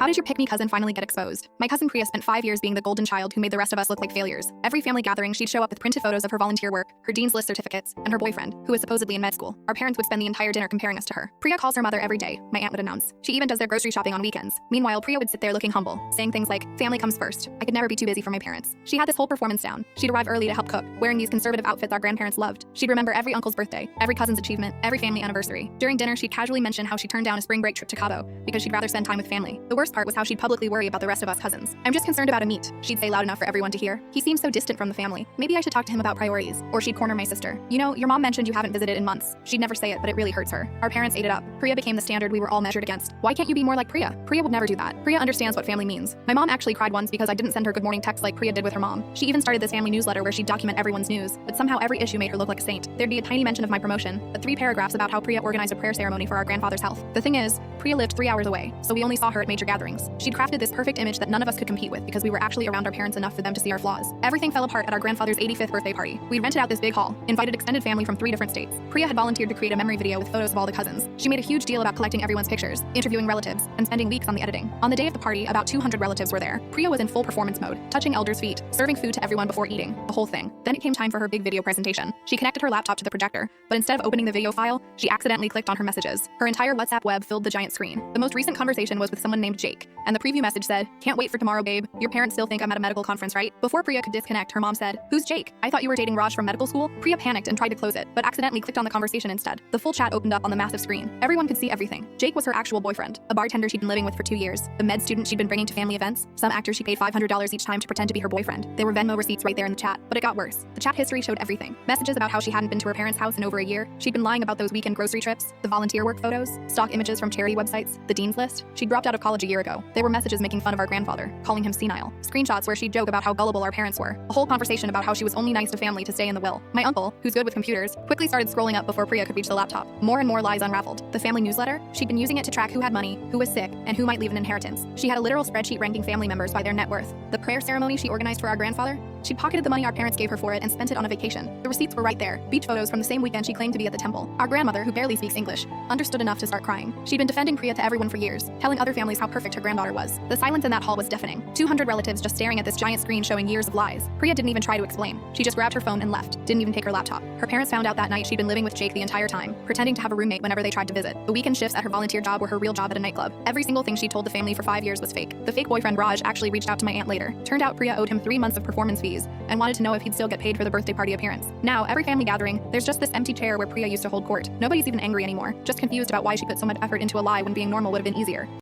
How did your pick-me cousin finally get exposed? My cousin Priya spent 5 years being the golden child who made the rest of us look like failures. Every family gathering, she'd show up with printed photos of her volunteer work, her dean's list certificates, and her boyfriend, who was supposedly in med school. Our parents would spend the entire dinner comparing us to her. Priya calls her mother every day, my aunt would announce. She even does their grocery shopping on weekends. Meanwhile, Priya would sit there looking humble, saying things like, family comes first. I could never be too busy for my parents. She had this whole performance down. She'd arrive early to help cook, wearing these conservative outfits our grandparents loved. She'd remember every uncle's birthday, every cousin's achievement, every family anniversary. During dinner, she'd casually mention how she turned down a spring break trip to Cabo because she'd rather spend time with family. The worst part was how she'd publicly worry about the rest of us cousins. I'm just concerned about a meet, she'd say loud enough for everyone to hear. He seems so distant from the family. Maybe I should talk to him about priorities. Or she'd corner my sister. You know, your mom mentioned you haven't visited in months. She'd never say it, but it really hurts her. Our parents ate it up. Priya became the standard we were all measured against. Why can't you be more like Priya? Priya would never do that. Priya understands what family means. My mom actually cried once because I didn't send her good morning text like Priya did with her mom. She even started this family newsletter where she'd document everyone's news, but somehow every issue made her look like a saint. There'd be a tiny mention of my promotion, but 3 paragraphs about how Priya organized a prayer ceremony for our grandfather's health. The thing is, Priya lived 3 hours away, so we only saw her at major gatherings. She'd crafted this perfect image that none of us could compete with because we were actually around our parents enough for them to see our flaws. Everything fell apart at our grandfather's 85th birthday party. We'd rented out this big hall, invited extended family from 3 different states. Priya had volunteered to create a memory video with photos of all the cousins. She made a huge deal about collecting everyone's pictures, interviewing relatives, and spending weeks on the editing. On the day of the party, about 200 relatives were there. Priya was in full performance mode, touching elders' feet, serving food to everyone before eating, the whole thing. Then it came time for her big video presentation. She connected her laptop to the projector, but instead of opening the video file, she accidentally clicked on her messages. Her entire WhatsApp web filled the giant screen. The most recent conversation was with someone named Jake, and the preview message said, "Can't wait for tomorrow, babe. Your parents still think I'm at a medical conference, right?" Before Priya could disconnect, her mom said, "Who's Jake? I thought you were dating Raj from medical school?" Priya panicked and tried to close it, but accidentally clicked on the conversation instead. The full chat opened up on the massive screen. Everyone could see everything. Jake was her actual boyfriend, a bartender she'd been living with for 2 years, the med student she'd been bringing to family events, some actor she paid $500 each time to pretend to be her boyfriend. There were Venmo receipts right there in the chat, but it got worse. The chat history showed everything. Messages about how she hadn't been to her parents' house in over a year. She'd been lying about those weekend grocery trips, the volunteer work photos, stock images from charity websites, the dean's list. She'd dropped out of college a year ago. There were messages making fun of our grandfather, calling him senile. Screenshots where she'd joke about how gullible our parents were. A whole conversation about how she was only nice to family to stay in the will. My uncle, who's good with computers, quickly started scrolling up before Priya could reach the laptop. More and more lies unraveled. The family newsletter? She'd been using it to track who had money, who was sick, and who might leave an inheritance. She had a literal spreadsheet ranking family members by their net worth. The prayer ceremony she organized for our grandfather? She pocketed the money our parents gave her for it and spent it on a vacation. The receipts were right there, beach photos from the same weekend she claimed to be at the temple. Our grandmother, who barely speaks English, understood enough to start crying. She'd been defending Priya to everyone for years, telling other families how perfect her granddaughter was. The silence in that hall was deafening. 200 relatives just staring at this giant screen showing years of lies. Priya didn't even try to explain. She just grabbed her phone and left, didn't even take her laptop. Her parents found out that night she'd been living with Jake the entire time, pretending to have a roommate whenever they tried to visit. The weekend shifts at her volunteer job were her real job at a nightclub. Every single thing she told the family for 5 years was fake. The fake boyfriend Raj actually reached out to my aunt later. Turned out Priya owed him 3 months of performance fees and wanted to know if he'd still get paid for the birthday party appearance. Now, every family gathering, there's just this empty chair where Priya used to hold court. Nobody's even angry anymore, just confused about why she put so much effort into a lie when being normal would have been easier.